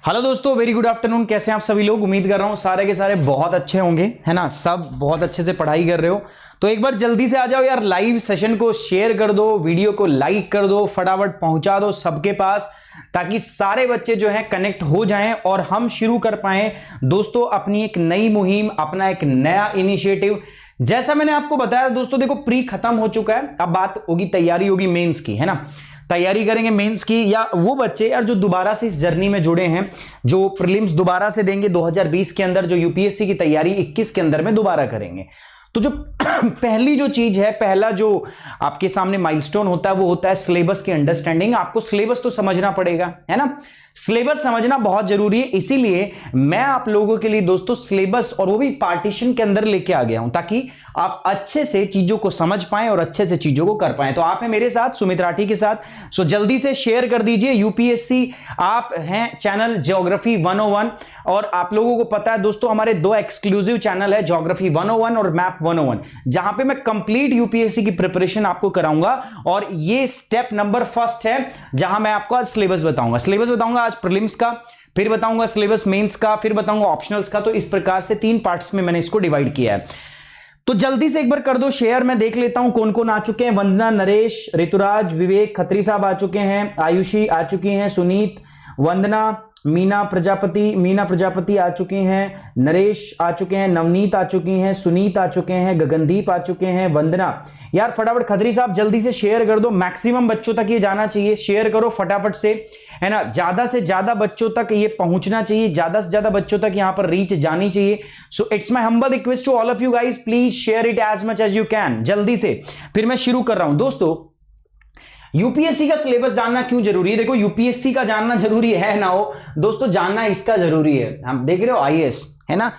Hello दोस्तों, very good afternoon. कैसे हैं आप सभी लोग? उम्मीद कर रहा हूं सारे के सारे बहुत अच्छे होंगे, है ना। सब बहुत अच्छे से पढ़ाई कर रहे हो तो एक बार जल्दी से आ जाओ यार, लाइव सेशन को शेयर कर दो, वीडियो को लाइक कर दो, फटाफट पहुंचा दो सबके पास, ताकि सारे बच्चे जो हैं कनेक्ट हो जाएं और हम शुरू कर पाएं दोस्तों अपनी एक नई मुहिम, अपना एक नया इनिशिएटिव। जैसा मैंने आपको बताया दोस्तों, देखो प्री खत्म हो चुका है, अब बात होगी तैयारी होगी मेंस की, है ना। तैयारी करेंगे मेंस की, या वो बच्चे यार जो दोबारा से इस जर्नी में जुड़े हैं, जो प्रीलिम्स दोबारा से देंगे 2020 के अंदर, जो यूपीएससी की तैयारी 21 के अंदर में दोबारा करेंगे। तो जो पहली जो चीज है, पहला जो आपके सामने माइलस्टोन होता है वो होता है सिलेबस की अंडरस्टैंडिंग। आपको सिलेबस तो समझना पड़ेगा, है ना। सिलेबस समझना बहुत जरूरी है, इसीलिए मैं आप लोगों के लिए दोस्तों सिलेबस और वो भी पार्टीशन के अंदर लेके आ गया हूं, ताकि आप अच्छे से चीजों को समझ पाएं और अच्छे से चीजों को कर पाएं। तो आप हैं मेरे साथ सुमित राठी के साथ, सो जल्दी से शेयर कर दीजिए। यूपीएससी आप हैं चैनल ज्योग्राफी 101, और आप लोगों को पता है दोस्तों हमारे दो एक्सक्लूसिव चैनल है, ज्योग्राफी 101 और मैप 101, जहां पे मैं कंप्लीट यूपीएससी की प्रिपरेशन आपको कराऊंगा। और ये स्टेप नंबर फर्स्ट है, जहां मैं आपको आज सिलेबस बताऊंगा आज प्रीलिम्स का, फिर बताऊंगा सिलेबस मेंस का, फिर बताऊंगा ऑप्शनल्स का। तो इस प्रकार से 3 पार्ट्स में मैंने इसको डिवाइड किया है। तो जल्दी से एक बार कर दो शेयर, मैं देख लेता हूं कौन कौन आ चुके हैं। वंदना, नरेश, ऋतुराज, विवेक, खत्री साहब आ चुके हैं, आयुषी आ चुकी हैं, सुनीत, वंदना, मीना प्रजापति आ चुके हैं, नरेश आ चुके हैं, नवनीत आ चुकी हैं, सुनीत आ चुके हैं, गगनदीप आ चुके हैं, वंदना। यार फटाफट खत्री साहब जल्दी से शेयर कर दो, मैक्सिमम बच्चों तक ये जाना चाहिए। शेयर करो फटाफट से, है ना। ज्यादा से ज्यादा बच्चों तक ये पहुंचना चाहिए, ज्यादा से ज्यादा बच्चों तक यहां पर रीच जानी चाहिए। So it's my humble request to all of you guys, please share it as much as you can. जल्दी से फिर मैं शुरू कर रहा हूं दोस्तों। यूपीएससी का सिलेबस जानना क्यों जरूरी है? देखो यूपीएससी का जानना जरूरी है ना हो दोस्तों, जानना इसका जरूरी है। हम देख रहे हो आईएएस, है ना।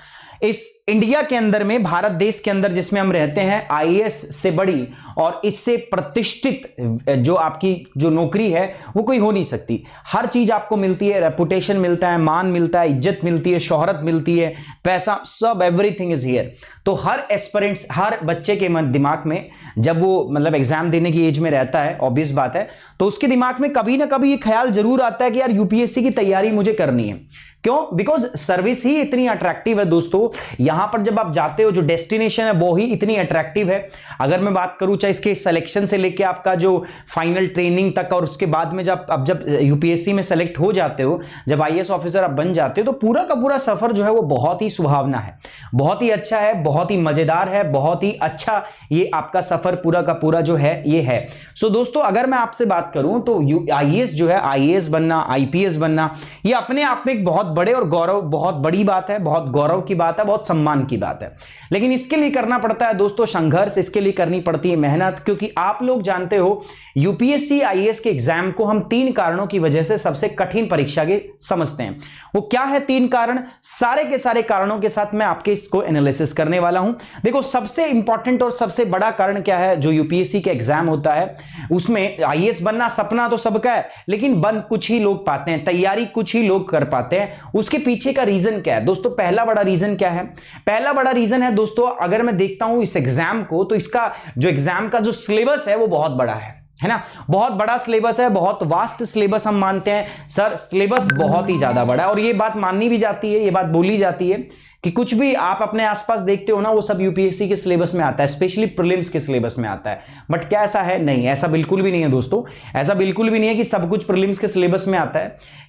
इस इंडिया के अंदर में, भारत देश के अंदर जिसमें हम रहते हैं, आईएएस से बड़ी और इससे प्रतिष्ठित जो आपकी जो नौकरी है वो कोई हो नहीं सकती। हर चीज आपको मिलती है, रेपुटेशन मिलता है, मान मिलता है, इज्जत मिलती है, शोहरत मिलती है, पैसा, सब एवरीथिंग इज हियर। तो हर एस्पिरेंट्स, हर बच्चे के मन दिमाग में जब वो मतलब एग्जाम देने की एज में रहता है, ऑब्वियस बात है, तो उसके दिमाग में कभी ना कभी ये ख्याल जरूर आता है कि यार यूपीएससी की तैयारी मुझे करनी है। क्यों? बिकॉज सर्विस ही इतनी अट्रैक्टिव है दोस्तों। यहां पर जब आप जाते हो, जो डेस्टिनेशन है वो ही इतनी अट्रैक्टिव है। अगर मैं बात करूं चाहे इसके सिलेक्शन से लेके आपका जो फाइनल ट्रेनिंग तक, और उसके बाद में जब यूपीएससी में सेलेक्ट हो जाते हो, जब आईएएस ऑफिसर आप बन जाते हो, तो पूरा का पूरा सफर जो है वो बहुत ही सुहावना है, बहुत ही अच्छा है, बहुत ही मजेदार है, बहुत ही अच्छा ये आपका सफर पूरा का पूरा जो है ये है। सो दोस्तों अगर मैं आपसे बात करूं तो आईएएस जो है, आईएएस बनना, आईपीएस बनना, ये अपने आप में एक बहुत बड़े और गौरव, बहुत बड़ी बात है, बहुत गौरव की बात है, बहुत सम्मान की बात है। लेकिन इसके लिए करना पड़ता है दोस्तों संघर्ष, इसके लिए करनी पड़ती है मेहनत। क्योंकि आप लोग जानते हो यूपीएससी आईएएस के एग्जाम को हम 3 कारणों की वजह से सबसे कठिन परीक्षा के समझते हैं। वो क्या है 3 कारण? सारे के सारे कारणों के साथ मैं आपके इसको एनालिसिस करने वाला हूं। देखो सबसे इंपॉर्टेंट और सबसे बड़ा कारण क्या है जो यूपीएससी के एग्जाम होता है, उसमें आईएएस बनना सपना तो सबका है, लेकिन बन कुछ ही लोग पाते हैं, तैयारी कुछ ही लोग कर पाते हैं। उसके पीछे का रीजन क्या है दोस्तों? पहला बड़ा रीजन क्या है? पहला बड़ा रीजन है दोस्तों, अगर मैं देखता हूं इस एग्जाम को, तो इसका जो एग्जाम का जो सिलेबस है वो बहुत बड़ा है ना। बहुत बड़ा सिलेबस है, बहुत वास्ट सिलेबस हम मानते हैं। सर सिलेबस बहुत ही ज्यादा बड़ा है, और ये बात माननी भी जाती है, ये बात बोली जाती है कि कुछ भी आप अपने आसपास देखते हो ना, वो सब यूपीएससी के सिलेबस में आता है, स्पेशली प्रीलिम्स के सिलेबस में आता है। बट क्या ऐसा है? नहीं, ऐसा बिल्कुल भी नहीं है दोस्तों। ऐसा बिल्कुल भी नहीं है कि सब कुछ प्रीलिम्स के सिलेबस में आता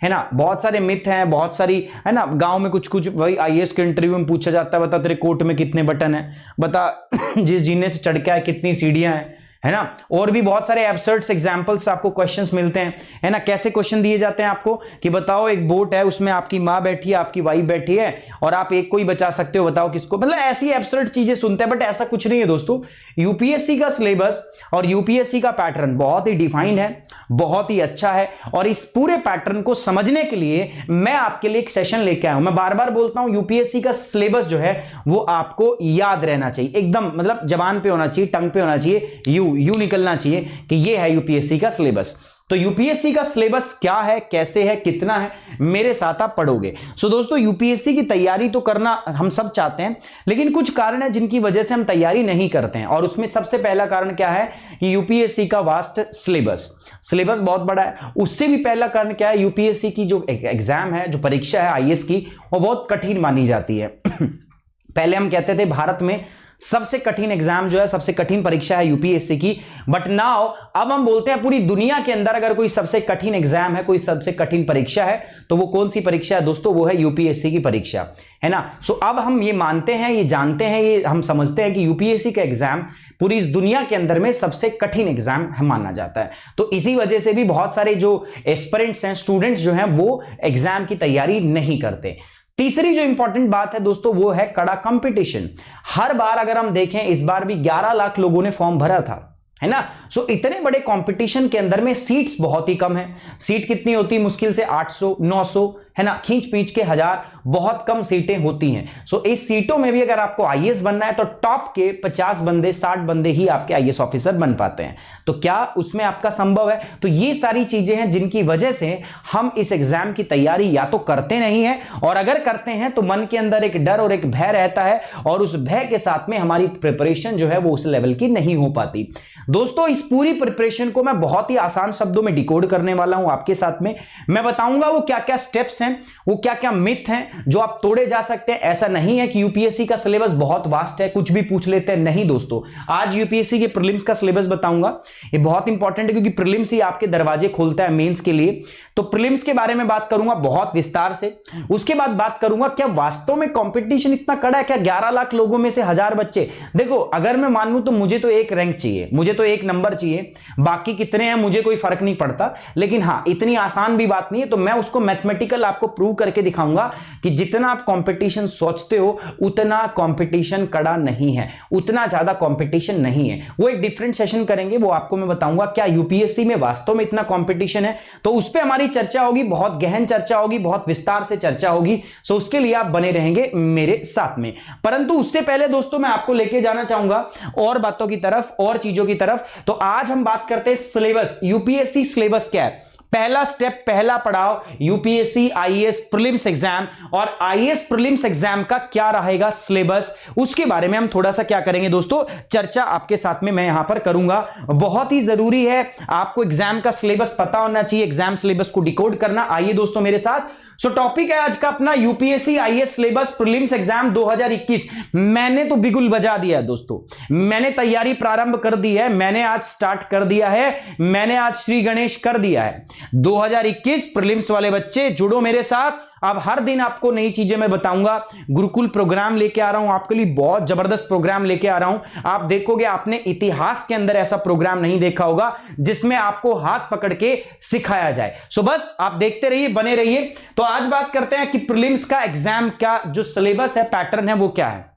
है ना। बहुत सारे मिथ हैं, बहुत सारी, है ना। गांव में कुछ कुछ भाई आईएएस के इंटरव्यू में पूछा जाता है, बता तेरे कोट में कितने बटन है, बता जिस जीने से चढ़ के आए कितनी सीढ़ियां हैं, है ना। और भी बहुत सारे एब्सर्ड्स एग्जांपल्स आपको क्वेश्चंस मिलते हैं, है ना। कैसे क्वेश्चन दिए जाते हैं आपको कि बताओ एक बोट है, उसमें आपकी मां बैठी है, आपकी वाइफ बैठी है, और आप एक को ही बचा सकते हो, बताओ किसको। मतलब ऐसी एब्सर्ड चीजें सुनते हैं, बट ऐसा कुछ नहीं है दोस्तों। यूपीएससी का सिलेबस और यूपीएससी का पैटर्न बहुत ही डिफाइंड है, बहुत ही अच्छा है। और इस पूरे पैटर्न को समझने के लिए मैं आपके लिए एक सेशन लेके आया हूं। मैं बार बार बोलता हूं यूपीएससी का सिलेबस जो है वो आपको याद रहना चाहिए, एकदम मतलब जबान पे होना चाहिए, टंग पे होना चाहिए, यू निकलना चाहिए कि ये है यूपीएससी का सिलेबस। तो यूपीएससी का सिलेबस क्या है, कैसे है, कितना है, मेरे साथ आप पढ़ोगे। सो दोस्तों, यूपीएससी की तैयारी तो करना हम सब चाहते हैं, लेकिन कुछ कारण है जिनकी वजह से हम तैयारी नहीं करते हैं। और उसमें सबसे पहला कारण क्या है कि यूपीएससी का वास्ट सिलेबस बहुत बड़ा है। उससे भी पहला कारण क्या है, यूपीएससी की जो एग्जाम है, जो परीक्षा है आईएएस की, वो बहुत कठिन मानी जाती है। पहले हम कहते थे भारत में सबसे कठिन एग्जाम जो है, सबसे कठिन परीक्षा है यूपीएससी की, बट नाउ अब हम बोलते हैं पूरी दुनिया के अंदर अगर कोई सबसे कठिन एग्जाम है, कोई सबसे कठिन परीक्षा है, तो वो कौन सी परीक्षा है दोस्तों? वो है यूपीएससी की परीक्षा, है ना। सो अब हम ये मानते हैं, ये जानते हैं, ये हम समझते हैं कि यूपीएससी का एग्जाम पूरी इस दुनिया के अंदर में सबसे कठिन एग्जाम माना जाता है। तो इसी वजह से भी बहुत सारे जो एस्पिरेंट्स हैं, स्टूडेंट्स जो हैं, वो एग्जाम की तैयारी नहीं करते। तीसरी जो इंपॉर्टेंट बात है दोस्तों, वो है कड़ा कंपटीशन। हर बार अगर हम देखें, इस बार भी 11 लाख लोगों ने फॉर्म भरा था, है ना। सो इतने बड़े कंपटीशन के अंदर में सीट्स बहुत ही कम है। सीट कितनी होती है? मुश्किल से 800 900, है ना, खींच पींच के 1000, बहुत कम सीटें होती हैं। सो इस सीटों में भी अगर आपको आईएएस बनना है तो टॉप के 50 बंदे 60 बंदे ही आपके आईएएस ऑफिसर बन पाते हैं। तो क्या उसमें आपका संभव है? तो ये सारी चीजें हैं जिनकी वजह से हम इस एग्जाम की तैयारी या तो करते नहीं है, और अगर करते हैं तो मन के अंदर एक डर और एक भय रहता है, और उस भय के साथ में हमारी प्रिपरेशन जो है वो उस लेवल की नहीं हो पाती। दोस्तों, इस पूरी प्रिपरेशन को मैं बहुत ही आसान शब्दों में डिकोड करने वाला हूं आपके साथ में। मैं बताऊंगा वो क्या क्या स्टेप्स हैं, वो क्या क्या मिथ हैं जो आप तोड़े जा सकते हैं। ऐसा नहीं है कि यूपीएससी का सिलेबस बहुत वास्ट है, कुछ भी पूछ लेते हैं, नहीं दोस्तों। आज यूपीएससी के प्रीलिम्स का सिलेबस बताऊंगा, ये बहुत इंपॉर्टेंट है क्योंकि प्रीलिम्स ही आपके दरवाजे खोलता है मेंस के लिए। तो प्रीलिम्स के बारे में बात करूंगा बहुत विस्तार से। उसके बाद बात करूंगा क्या वास्तव में कंपटीशन इतना कड़ा है क्या? 11 लाख लोगों में से 1000 बच्चे। देखो, अगर मैं मान लूं तो मुझे तो एक रैंक चाहिए, मुझे तो एक नंबर चाहिए, बाकी कितने हैं मुझे कोई फर्क नहीं पड़ता। लेकिन हां, इतनी आसान भी बात नहीं है, तो मैं उसको मैथमेटिकल आपको प्रूव करके दिखाऊंगा कि जितना आप कंपटीशन सोचते हो उतना कंपटीशन कड़ा नहीं है, उतना ज्यादा कंपटीशन नहीं है। वो एक डिफरेंट सेशन करेंगे, वो आपको मैं बताऊंगा क्या यूपीएससी में वास्तव में इतना कंपटीशन है। तो उस पर हमारी चर्चा होगी, बहुत गहन चर्चा होगी, बहुत विस्तार से चर्चा होगी। सो उसके लिए आप बने रहेंगे मेरे साथ में। परंतु उससे पहले दोस्तों, मैं आपको लेके जाना चाहूंगा और बातों की तरफ, और चीजों की तरफ। तो आज हम बात करते हैं सिलेबस। यूपीएससी सिलेबस क्या है? पहला स्टेप, पहला पड़ाव, यूपीएससी आईएएस प्रीलिम्स एग्जाम, और आईएएस प्रीलिम्स एग्जाम का क्या रहेगा सिलेबस, उसके बारे में हम थोड़ा सा क्या करेंगे दोस्तों, चर्चा आपके साथ में मैं यहां पर करूंगा। बहुत ही जरूरी है, आपको एग्जाम का सिलेबस पता होना चाहिए, एग्जाम सिलेबस को डिकोड करना। आइए दोस्तों मेरे साथ। सो टॉपिक है आज का अपना UPSC IAS syllabus prelims exam 2021। मैंने तो बिगुल बजा दिया है दोस्तों, मैंने तैयारी प्रारंभ कर दी है, मैंने आज स्टार्ट कर दिया है, मैंने आज श्री गणेश कर दिया है। 2021 प्रीलिम्स वाले बच्चे जुड़ो मेरे साथ। अब हर दिन आपको नई चीजें मैं बताऊंगा। गुरुकुल प्रोग्राम लेके आ रहा हूं आपके लिए, बहुत जबरदस्त प्रोग्राम लेके आ रहा हूं। आप देखोगे, आपने इतिहास के अंदर ऐसा प्रोग्राम नहीं देखा होगा जिसमें आपको हाथ पकड़ के सिखाया जाए। सो बस आप देखते रहिए, बने रहिए। तो आज बात करते हैं कि प्रीलिम्स का एग्जाम का जो सिलेबस है, पैटर्न है, वो क्या है।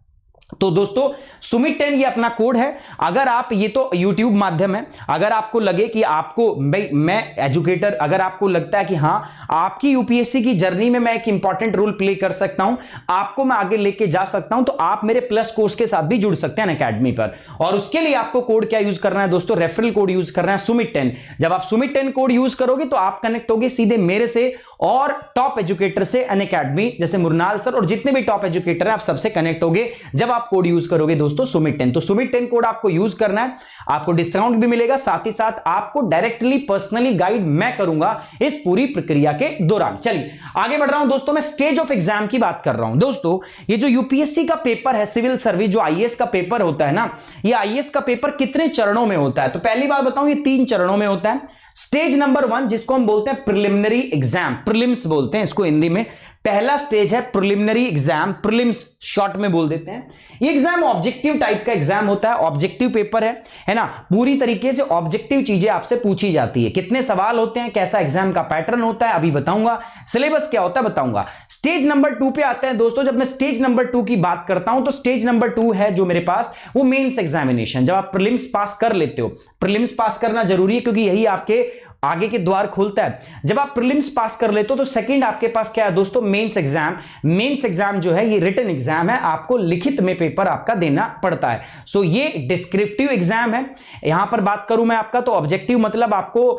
तो दोस्तों, सुमित 10 ये अपना कोड है। अगर आप, ये तो YouTube माध्यम है, अगर आपको लगे कि आपको, भाई मैं एजुकेटर, अगर आपको लगता है कि हां आपकी यूपीएससी की जर्नी में मैं एक इंपॉर्टेंट रोल प्ले कर सकता हूं, आपको मैं आगे लेके जा सकता हूं, तो आप मेरे प्लस कोर्स के साथ भी जुड़ सकते हैं अकेडमी पर। और उसके लिए आपको कोड क्या यूज करना है दोस्तों? रेफरल कोड यूज करना है सुमित 10। जब आप सुमित 10 कोड यूज करोगे तो आप कनेक्ट होगे सीधे मेरे से और टॉप एजुकेटर से, अनअकैडमी जैसे मुरनाल सर और जितने भी टॉप एजुकेटर हैं, आप सबसे कनेक्ट होगे जब आप कोड यूज करोगे दोस्तों सुमित 10। तो सुमित 10 कोड आपको यूज करना है, आपको डिस्काउंट भी मिलेगा, साथ ही साथ आपको डायरेक्टली पर्सनली गाइड मैं करूंगा इस पूरी प्रक्रिया के दौरान। चलिए आगे बढ़ रहा हूं दोस्तों, मैं स्टेज ऑफ एग्जाम की बात कर रहा हूं। दोस्तों, ये जो यूपीएससी का पेपर है, सिविल सर्विस, जो आईएएस का पेपर होता है ना, ये आईएएस का पेपर कितने चरणों में होता है? तो पहली बात बताऊं, ये 3 चरणों में होता है। स्टेज नंबर 1, जिसको हम बोलते हैं प्रिलिमिनरी एग्जाम, प्रीलिम्स बोलते हैं इसको हिंदी में। पहला स्टेज है प्रिलिमिनरी एग्जाम, प्रीलिम्स शॉर्ट में बोल देते हैं। ये एग्जाम ऑब्जेक्टिव टाइप का एग्जाम होता है, ऑब्जेक्टिव पेपर है ना। पूरी तरीके से ऑब्जेक्टिव चीजें आपसे पूछी जाती है। कितने सवाल होते हैं, कैसा एग्जाम का पैटर्न होता है, अभी बताऊंगा। सिलेबस क्या होता है बताऊंगा। स्टेज नंबर 2 पे आते हैं दोस्तों। जब मैं स्टेज नंबर 2 की बात करता हूं तो स्टेज नंबर 2 है जो मेरे पास, वो मेंस एग्जामिनेशन। जब आप प्रीलिम्स पास कर लेते हो, प्रीलिम्स पास करना जरूरी है क्योंकि यही आपके आगे के द्वार खोलता है। जब आप प्रीलिम्स पास कर लेते हो तो सेकंड आपके पास क्या है दोस्तों, मेंस एग्जाम। मेंस एग्जाम जो है ये रिटन एग्जाम है, आपको लिखित में पेपर आपका देना पड़ता है। सो ये डिस्क्रिप्टिव एग्जाम है। यहां पर बात करूं मैं आपका, तो ऑब्जेक्टिव मतलब आपको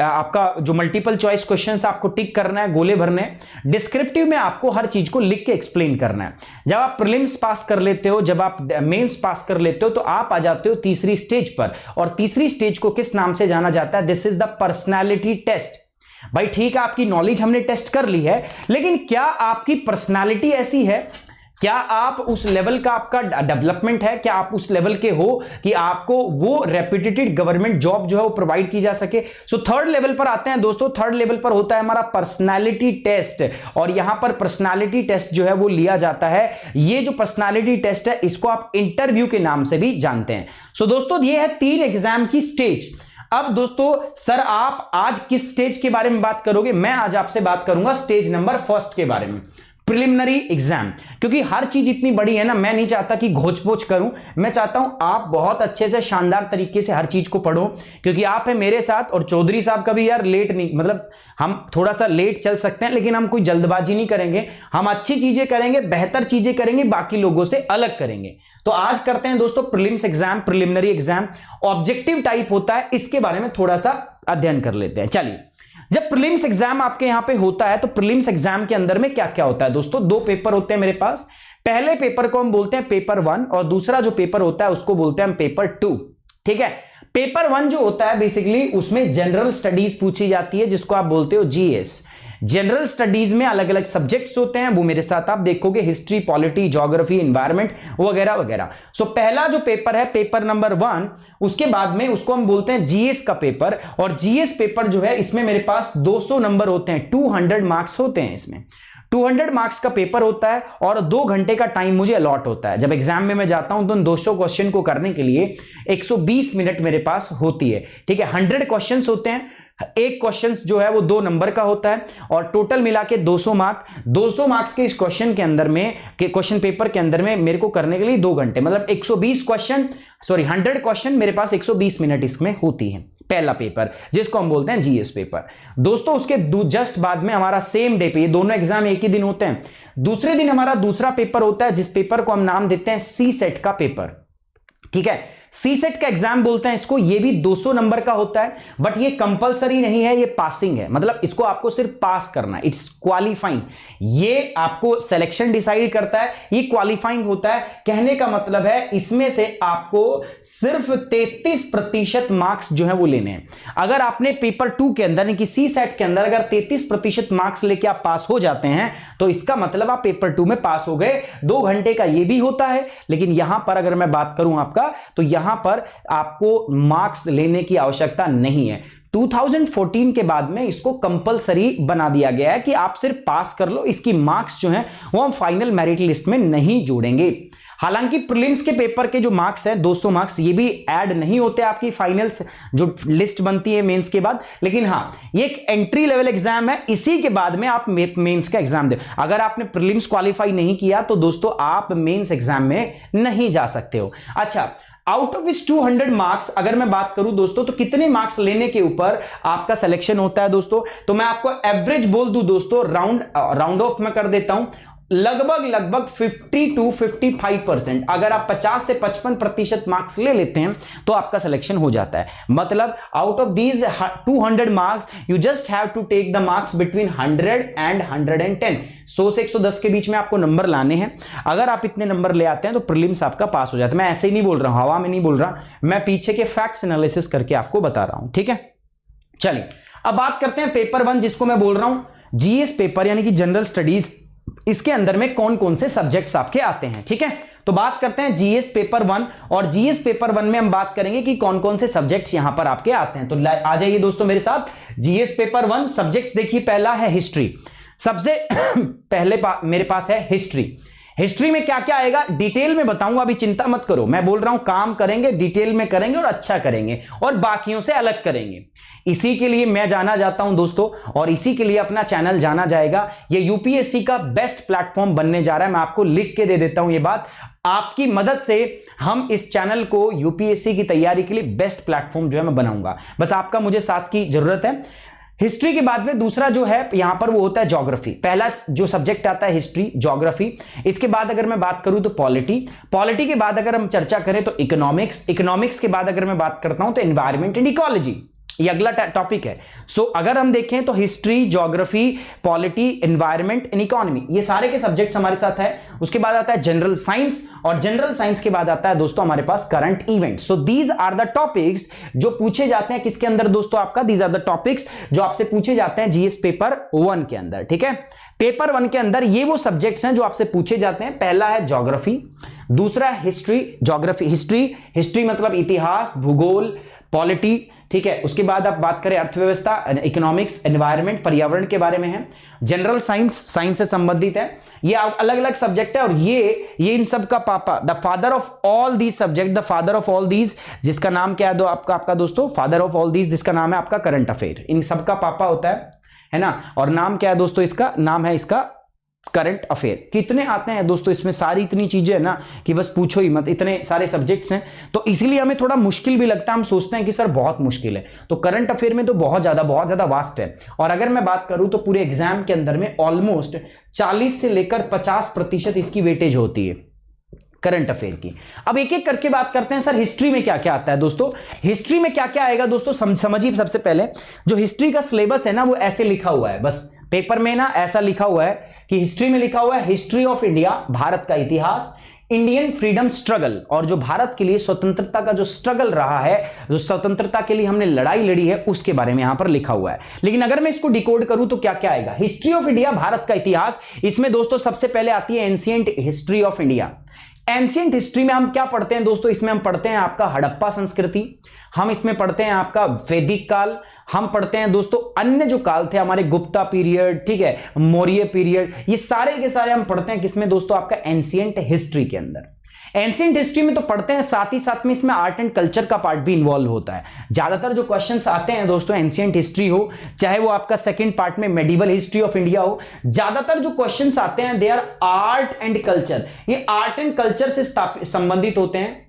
आपका जो मल्टीपल चॉइस क्वेश्चंस आपको टिक करना है, गोले भरने। डिस्क्रिप्टिव में आपको हर चीज को लिख के एक्सप्लेन करना है। जब आप प्रीलिम्स पास कर लेते हो, जब आप मेंस पास कर लेते हो, तो आप आ जाते हो तीसरी स्टेज पर। और तीसरी स्टेज को किस नाम से जाना जाता है? This is the personality test. भाई ठीक है, आपकी नॉलेज हमने टेस्ट कर ली है, लेकिन क्या आपकी पर्सनालिटी ऐसी है, क्या आप उस लेवल का आपका डेवलपमेंट है, क्या आप उस लेवल के हो कि आपको वो रेप्यूटेटेड गवर्नमेंट जॉब जो है वो प्रोवाइड की जा सके। सो थर्ड लेवल पर आते हैं दोस्तों। थर्ड लेवल पर होता है हमारा पर्सनालिटी टेस्ट, और यहां पर पर्सनालिटी टेस्ट जो है वो लिया जाता है। ये जो पर्सनालिटी टेस्ट है इसको आप इंटरव्यू के नाम से भी जानते हैं। सो दोस्तों ये है 3 एग्जाम की स्टेज। अब दोस्तों सर आप आज किस स्टेज के बारे में बात करोगे? मैं आज आपसे बात करूंगा स्टेज नंबर 1 के बारे में, प्रिलिमिनरी एग्जाम। क्योंकि हर चीज इतनी बड़ी है ना, मैं नहीं चाहता कि घोच पोच करूं, मैं चाहता हूं आप बहुत अच्छे से शानदार तरीके से हर चीज को पढ़ो। क्योंकि आप है मेरे साथ, और चौधरी साहब का भी यार लेट नहीं, मतलब हम थोड़ा सा लेट चल सकते हैं, लेकिन हम कोई जल्दबाजी नहीं करेंगे। हम अच्छी चीजें करेंगे, बेहतर चीजें करेंगे, बाकी लोगों से अलग करेंगे। तो आज करते हैं दोस्तों prelims exam, preliminary exam. Objective type होता है, इसके बारे में थोड़ा सा अध्ययन कर लेते हैं। चलिए, जब प्रीलिम्स एग्जाम आपके यहां पे होता है तो प्रीलिम्स एग्जाम के अंदर में क्या क्या होता है दोस्तों? 2 पेपर होते हैं मेरे पास। पहले पेपर को हम बोलते हैं पेपर 1, और दूसरा जो पेपर होता है उसको बोलते हैं हम पेपर 2। ठीक है, पेपर 1 जो होता है बेसिकली उसमें जनरल स्टडीज पूछी जाती है, जिसको आप बोलते हो जीएस। जनरल स्टडीज में अलग अलग सब्जेक्ट्स होते हैं, वो मेरे साथ आप देखोगे, हिस्ट्री, पॉलिटी, ज्योग्राफी, एनवायरनमेंट वगैरह वगैरह। सो पहला जो पेपर है पेपर नंबर 1, उसके बाद में उसको हम बोलते हैं जीएस का पेपर। और जीएस पेपर जो है इसमें मेरे पास 200 नंबर होते हैं, 200 मार्क्स होते हैं। इसमें 200 मार्क्स का पेपर होता है और 2 घंटे का टाइम मुझे अलॉट होता है। जब एग्जाम में मैं जाता हूं तो उन 200 क्वेश्चन को करने के लिए 120 मिनट मेरे पास होती है। ठीक है, 100 क्वेश्चंस होते हैं, एक क्वेश्चन जो है वो 2 नंबर का होता है, और टोटल मिला के 200 मार्क्स के इस क्वेश्चन के अंदर में, के क्वेश्चन पेपर के अंदर में मेरे को करने के लिए 2 घंटे, मतलब 120 क्वेश्चन, सॉरी 100 क्वेश्चन मेरे पास 120 मिनट इसमें होती है। पहला पेपर जिसको हम बोलते हैं जीएस पेपर। दोस्तों उसके जस्ट बाद में हमारा सेम डे पे, ये दोनों एग्जाम एक ही दिन होते हैं, दूसरे दिन हमारा दूसरा पेपर होता है, जिस पेपर को हम नाम देते हैं सी सेट का पेपर। ठीक है, सी सेट का एग्जाम बोलते हैं इसको। ये भी 200 नंबर का होता है, बट ये कंपलसरी नहीं है, ये पासिंग है, मतलब इसको आपको सिर्फ पास करना है, इट्स क्वालिफाइंग। ये आपको सिलेक्शन डिसाइड करता है, ये क्वालिफाइंग होता है। कहने का मतलब है इसमें से आपको सिर्फ 33% मार्क्स जो है वो लेने हैं। अगर आपने पेपर 2 के अंदर, यानी कि सी सेट के अंदर अगर 33% मार्क्स लेके आप पास हो जाते हैं, तो इसका मतलब आप पेपर 2 में पास हो गए। 2 घंटे का ये भी होता है, लेकिन यहां पर अगर मैं बात करूं आपका, तो यहां पर आपको मार्क्स लेने की आवश्यकता नहीं है। 2014 के बाद में इसको कंपलसरी बना दिया गया है कि आप सिर्फ पास कर लो, इसकी मार्क्स जो हैं वो हम फाइनल मेरिट लिस्ट में नहीं जोड़ेंगे। हालांकि प्रीलिम्स के पेपर के जो मार्क्स हैं 200 मार्क्स, ये भी ऐड नहीं होते आपकी फाइनल जो लिस्ट बनती है मेंस के बाद, लेकिन हाँ ये एक एंट्री लेवल एग्जाम है, इसी के बाद में आप मेंस का एग्जाम दे। अगर आपने प्रीलिम्स क्वालिफाई नहीं किया तो दोस्तों आप मेंस एग्जाम में नहीं जा सकते हो। अच्छा, आउट ऑफ इस 200 मार्क्स अगर मैं बात करूं दोस्तों, तो कितने मार्क्स लेने के ऊपर आपका सिलेक्शन होता है दोस्तों? तो मैं आपको एवरेज बोल दूं दोस्तों, राउंड ऑफ में कर देता हूं, लगभग 50 to 55%। अगर आप 50 से 55% मार्क्स ले लेते हैं तो आपका सिलेक्शन हो जाता है। मतलब out of these 200 marks you just have to take the marks between 100 and 110। 100 से 110 के बीच में आपको नंबर लाने हैं। अगर आप इतने नंबर ले आते हैं तो प्रीलिम्स आपका पास हो जाता है। मैं ऐसे ही नहीं बोल रहा हूं, हवा में नहीं बोल रहा, मैं पीछे के फैक्ट्स एनालिसिस करके आपको बता रहा हूं। ठीक है, चलिए अब बात करते हैं पेपर 1 जिसको मैं बोल रहा हूं जीएस पेपर, यानी कि जनरल स्टडीज। इसके अंदर में कौन कौन से सब्जेक्ट्स आपके आते हैं। ठीक है, तो बात करते हैं जीएस पेपर 1, और जीएस पेपर 1 में हम बात करेंगे कि कौन कौन से सब्जेक्ट्स यहां पर आपके आते हैं। तो आ जाइए दोस्तों मेरे साथ, जीएस पेपर 1 सब्जेक्ट्स देखिए, पहला है हिस्ट्री। सबसे पहले मेरे पास है हिस्ट्री। हिस्ट्री में क्या क्या आएगा डिटेल में बताऊंगा, अभी चिंता मत करो, मैं बोल रहा हूं काम करेंगे, डिटेल में करेंगे और अच्छा करेंगे और बाकियों से अलग करेंगे। इसी के लिए मैं जाना जाता हूं दोस्तों, और इसी के लिए अपना चैनल जाना जाएगा। ये यूपीएससी का बेस्ट प्लेटफॉर्म बनने जा रहा है, मैं आपको लिख के दे देता हूं ये बात। आपकी मदद से हम इस चैनल को यूपीएससी की तैयारी के लिए बेस्ट प्लेटफॉर्म जो है मैं बनाऊंगा, बस आपका मुझे साथ की जरूरत है। हिस्ट्री के बाद में दूसरा जो है यहां पर वो होता है ज्योग्राफी। पहला जो सब्जेक्ट आता है हिस्ट्री, ज्योग्राफी। इसके बाद अगर मैं बात करूं तो पॉलिटी के बाद अगर हम चर्चा करें तो इकोनॉमिक्स के बाद अगर मैं बात करता हूं तो एनवायरमेंट एंड इकोलॉजी, ये अगला टॉपिक है। सो अगर हम देखें तो history, geography, polity, environment and economy, ये सारे के सब्जेक्ट्स हमारे साथ है। उसके बाद आता है जनरल साइंस, और जनरल साइंस के बाद आता है दोस्तों हमारे पास current event. So these are the topics जो पूछे जाते हैं किसके अंदर दोस्तों, आपका दीज आर द टॉपिक्स जो आपसे पूछे जाते हैं जीएस पेपर 1 के अंदर। ठीक है, पेपर 1 के अंदर ये वो सब्जेक्ट्स हैं जो आपसे पूछे जाते हैं। पहला है ज्योग्राफी, दूसरा हिस्ट्री, ज्योग्राफी हिस्ट्री मतलब इतिहास, भूगोल, पॉलिटी। ठीक है, उसके बाद आप बात करें अर्थव्यवस्था, इकोनॉमिक्स, एनवायरनमेंट, पर्यावरण के बारे में है। जनरल साइंस से संबंधित है। ये अलग अलग सब्जेक्ट है, और ये इन सब का पापा, the father of all these subject, the father of all these, जिसका नाम क्या है दो आपका दोस्तों, फादर ऑफ ऑल दीज, जिसका नाम है आपका करंट अफेयर, इन सब का पापा होता है ना। और नाम क्या है दोस्तों, इसका नाम है इसका करंट अफेयर। कितने आते हैं दोस्तों इसमें, सारी इतनी चीजें है ना कि बस पूछो ही मत, इतने सारे सब्जेक्ट्स हैं, तो इसीलिए हमें थोड़ा मुश्किल भी लगता है। हम सोचते हैं कि सर बहुत मुश्किल है, तो करंट अफेयर में तो बहुत ज्यादा वास्ट है। और अगर मैं बात करूं तो पूरे एग्जाम के अंदर में ऑलमोस्ट 40 से लेकर 50% इसकी वेटेज होती है करंट अफेयर की। अब एक एक करके बात करते हैं। सर हिस्ट्री में क्या क्या आता है दोस्तों, हिस्ट्री में क्या क्या आएगा दोस्तों, समझिए। सबसे पहले जो हिस्ट्री का सिलेबस है ना, वो ऐसे लिखा हुआ है, बस पेपर में ना ऐसा लिखा हुआ है कि हिस्ट्री में लिखा हुआ है हिस्ट्री ऑफ इंडिया, भारत का इतिहास, इंडियन फ्रीडम स्ट्रगल, और जो भारत के लिए स्वतंत्रता का जो स्ट्रगल रहा है, जो स्वतंत्रता के लिए हमने लड़ाई लड़ी है, उसके बारे में यहां पर लिखा हुआ है। लेकिन अगर मैं इसको डिकोड करूं तो क्या क्या आएगा, हिस्ट्री ऑफ इंडिया, भारत का इतिहास, इसमें दोस्तों सबसे पहले आती है ancient history of India. Ancient history में हम क्या पढ़ते हैं दोस्तों, इसमें हम पढ़ते हैं आपका हड़प्पा संस्कृति, हम इसमें पढ़ते हैं आपका वैदिक काल, हम पढ़ते हैं दोस्तों अन्य जो काल थे हमारे, गुप्ता पीरियड, ठीक है, मौर्य पीरियड, ये सारे के सारे हम पढ़ते हैं किसमें दोस्तों, आपका एंशिएंट हिस्ट्री के अंदर। एंशिएंट हिस्ट्री में तो पढ़ते हैं, साथ ही साथ में इसमें आर्ट एंड कल्चर का पार्ट भी इन्वॉल्व होता है। ज्यादातर जो क्वेश्चंस आते हैं दोस्तों एंशिएंट हिस्ट्री हो, चाहे वो आपका सेकंड पार्ट में मेडिवल हिस्ट्री ऑफ इंडिया हो, ज्यादातर जो क्वेश्चंस आते हैं they are art and culture, ये आर्ट एंड कल्चर से संबंधित होते हैं।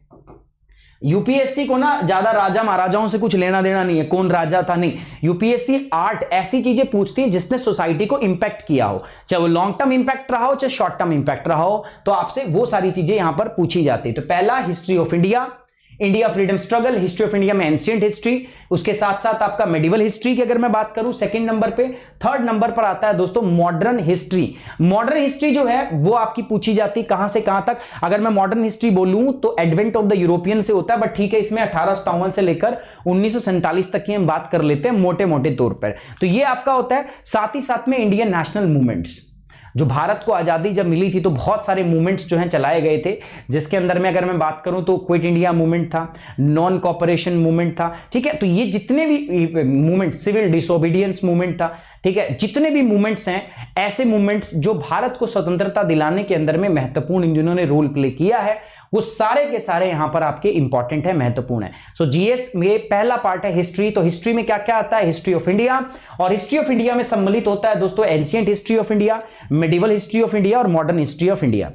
यूपीएससी को ना ज्यादा राजा महाराजाओं से कुछ लेना देना नहीं है, कौन राजा था, नहीं। यूपीएससी आर्ट ऐसी चीजें पूछती है जिसने सोसाइटी को इंपैक्ट किया हो, चाहे वो लॉन्ग टर्म इंपैक्ट रहा हो, चाहे शॉर्ट टर्म इंपैक्ट रहा हो, तो आपसे वो सारी चीजें यहां पर पूछी जाती है। तो पहला history of India, India freedom struggle, history of India में एंशिएंट हिस्ट्री, उसके साथ साथ आपका मेडिवल हिस्ट्री की अगर मैं बात करूं सेकंड नंबर पे। थर्ड नंबर पर आता है दोस्तों मॉडर्न हिस्ट्री। मॉडर्न हिस्ट्री जो है वो आपकी पूछी जाती है कहां से कहां तक। अगर मैं मॉडर्न हिस्ट्री बोलूं तो एडवेंट ऑफ द यूरोपियन से होता है, बट ठीक है, इसमें 1857 से लेकर 1947 तक की हम बात कर लेते हैं मोटे मोटे तौर पर। तो ये आपका होता है। साथ ही साथ में इंडियन नेशनल मूवमेंट्स, जो भारत को आजादी जब मिली थी तो बहुत सारे मूवमेंट्स जो हैं चलाए गए थे, जिसके अंदर में अगर मैं बात करूं तो क्विट इंडिया मूवमेंट था, नॉन कॉपरेशन मूवमेंट था, ठीक है। तो ये जितने भी मूवमेंट, सिविल डिसोबीडियंस मूवमेंट था, ठीक है, जितने भी मूवमेंट्स हैं, ऐसे मूवमेंट्स जो भारत को स्वतंत्रता दिलाने के अंदर में महत्वपूर्ण जिन्होंने रोल प्ले किया है, वो सारे के सारे यहां पर आपके इंपॉर्टेंट है, महत्वपूर्ण है। सो जीएस में पहला पार्ट है हिस्ट्री। तो हिस्ट्री में क्या क्या आता है, हिस्ट्री ऑफ इंडिया, और हिस्ट्री ऑफ इंडिया में सम्मिलित होता है दोस्तों ancient history of India, medieval history of India और मॉडर्न हिस्ट्री ऑफ इंडिया।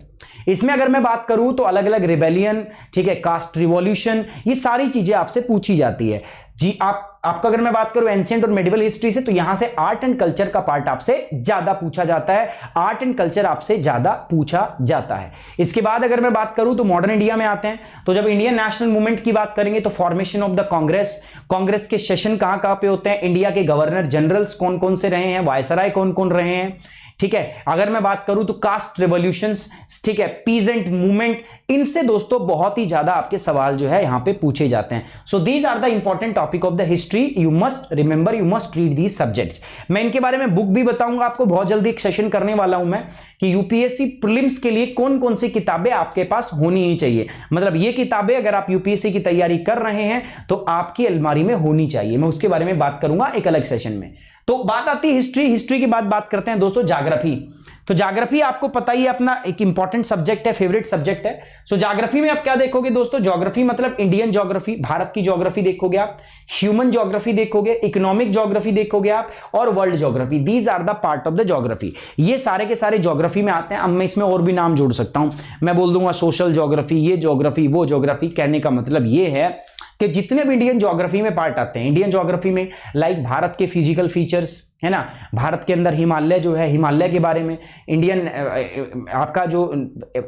इसमें अगर मैं बात करूं तो अलग अलग रिबेलियन, ठीक है, कास्ट रिवॉल्यूशन, ये सारी चीजें आपसे पूछी जाती है जी। आपका अगर मैं बात करूं एंशिएंट और मेडिवल हिस्ट्री से, तो यहां से आर्ट एंड कल्चर का पार्ट आपसे ज्यादा पूछा जाता है, आर्ट एंड कल्चर आपसे ज्यादा पूछा जाता है। इसके बाद अगर मैं बात करूं तो मॉडर्न इंडिया में आते हैं। तो जब इंडियन नेशनल मूवमेंट की बात करेंगे तो formation of the Congress, Congress के सेशन कहां कहां पे होते हैं, इंडिया के गवर्नर जनरल्स कौन कौन से रहे हैं, वायसराय कौन कौन रहे हैं, ठीक है। अगर मैं बात करूं तो कास्ट रिवॉल्यूशंस, ठीक है, पीजेंट मूवमेंट, इनसे दोस्तों बहुत ही ज्यादा आपके सवाल जो है यहां पे पूछे जाते हैं। So these are the important topic of the history, you must remember, you must read these subjects. मैं इनके बारे में बुक भी बताऊंगा आपको, बहुत जल्दी एक सेशन करने वाला हूं मैं कि यूपीएससी प्रीलिम्स के लिए कौन कौन सी किताबें आपके पास होनी ही चाहिए। मतलब ये किताबें अगर आप यूपीएससी की तैयारी कर रहे हैं तो आपकी अलमारी में होनी चाहिए, मैं उसके बारे में बात करूंगा एक अलग सेशन में। तो बात आती है हिस्ट्री। हिस्ट्री के बाद बात करते हैं दोस्तों ज्योग्राफी। तो ज्योग्राफी आपको पता ही है, अपना एक इंपॉर्टेंट सब्जेक्ट है, फेवरेट सब्जेक्ट है। सो ज्योग्राफी में आप क्या देखोगे दोस्तों, ज्योग्राफी मतलब इंडियन ज्योग्राफी, भारत की ज्योग्राफी देखोगे आप, ह्यूमन ज्योग्राफी देखोगे, इकोनॉमिक ज्योग्राफी देखोगे आप, और world geography. These are the part of the geography. ये सारे के सारे ज्योग्राफी में आते हैं। अब मैं इसमें और भी नाम जोड़ सकता हूं, मैं बोल दूंगा सोशल ज्योग्राफी, ये ज्योग्राफी, वो ज्योग्राफी। कहने का मतलब ये है कि जितने भी इंडियन ज्योग्राफी में पार्ट आते हैं, इंडियन ज्योग्राफी में लाइक भारत के फिजिकल फीचर्स है ना, भारत के अंदर हिमालय जो है, हिमालय के बारे में, इंडियन आपका जो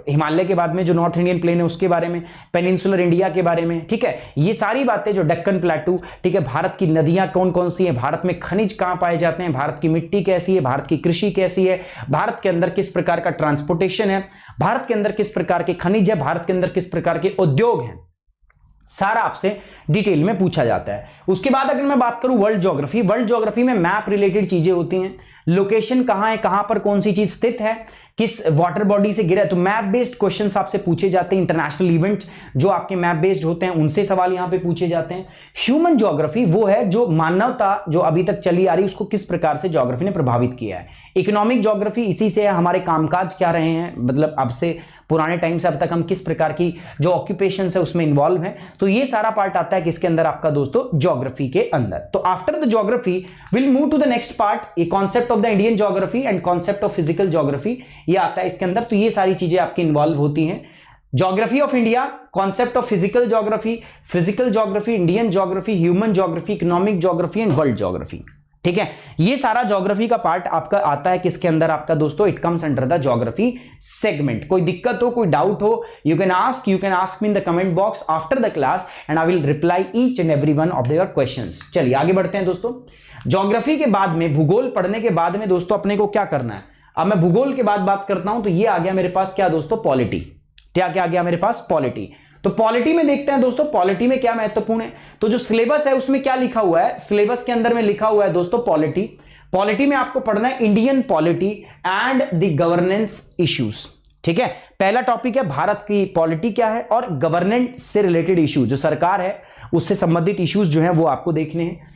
हिमालय के बाद में जो नॉर्थ इंडियन प्लेन है उसके बारे में, पेनिनसुलर इंडिया के बारे में, ठीक है, ये सारी बातें जो डेक्कन प्लेटू, ठीक है, भारत की नदियां कौन कौन सी हैं, भारत में खनिज कहां पाए जाते हैं, भारत की मिट्टी कैसी है, भारत की कृषि कैसी है, भारत के अंदर किस प्रकार का ट्रांसपोर्टेशन है, भारत के अंदर किस प्रकार के खनिज है, भारत के अंदर किस प्रकार के उद्योग हैं, सारा आपसे डिटेल में पूछा जाता है। उसके बाद अगर मैं बात करूं वर्ल्ड ज्योग्राफी, वर्ल्ड ज्योग्राफी में मैप रिलेटेड चीजें होती हैं, लोकेशन कहां है, कहां पर कौन सी चीज स्थित है, किस वाटर बॉडी से गिरा है, तो मैप बेस्ड क्वेश्चंस आपसे पूछे जाते हैं। इंटरनेशनल इवेंट्स जो आपके मैप बेस्ड होते हैं उनसे सवाल यहां पे पूछे जाते हैं। ह्यूमन ज्योग्राफी वो है जो मानवता जो अभी तक चली आ रही उसको किस प्रकार से ज्योग्राफी ने प्रभावित किया है। इकोनॉमिक ज्योग्राफी इसी से हमारे कामकाज क्या रहे हैं, मतलब अब से पुराने टाइम से अब तक हम किस प्रकार की जो ऑक्यूपेशन है उसमें इन्वॉल्व हैं, तो ये सारा पार्ट आता है किसके अंदर, आपका दोस्तों ज्योग्राफी के अंदर। तो after the geography will move to the next part, a concept of the Indian geography and concept of physical geography, ये आता है इसके अंदर। तो ये सारी चीजें आपकी इन्वॉल्व होती हैं। Geography of India, concept of physical geography, Indian geography, human geography, economic geography and world geography, ठीक है। ये सारा ज्योग्राफी का पार्ट आपका आता है किसके अंदर, आपका दोस्तों it comes under the geography segment. कोई दिक्कत हो, कोई डाउट हो, you can ask me in the comment box after the class and I will reply each and every one of your questions. चलिए आगे बढ़ते हैं दोस्तों। ज्योग्राफी के बाद में, भूगोल पढ़ने के बाद में दोस्तों अपने को क्या करना है, अब मैं भूगोल के बाद बात करता हूं, तो ये आ गया मेरे पास क्या दोस्तों, पॉलिटी। क्या क्या आ गया मेरे पास, पॉलिटी। तो पॉलिटी में देखते हैं दोस्तों, पॉलिटी में क्या महत्वपूर्ण है। तो जो सिलेबस है उसमें क्या लिखा हुआ है, सिलेबस के अंदर में लिखा हुआ है दोस्तों पॉलिटी। पॉलिटी में आपको पढ़ना है Indian polity and the governance issues, ठीक है। पहला टॉपिक है भारत की पॉलिटी क्या है और गवर्नेंस से रिलेटेड इश्यू, जो सरकार है उससे संबंधित इश्यूज जो है वो आपको देखने हैं।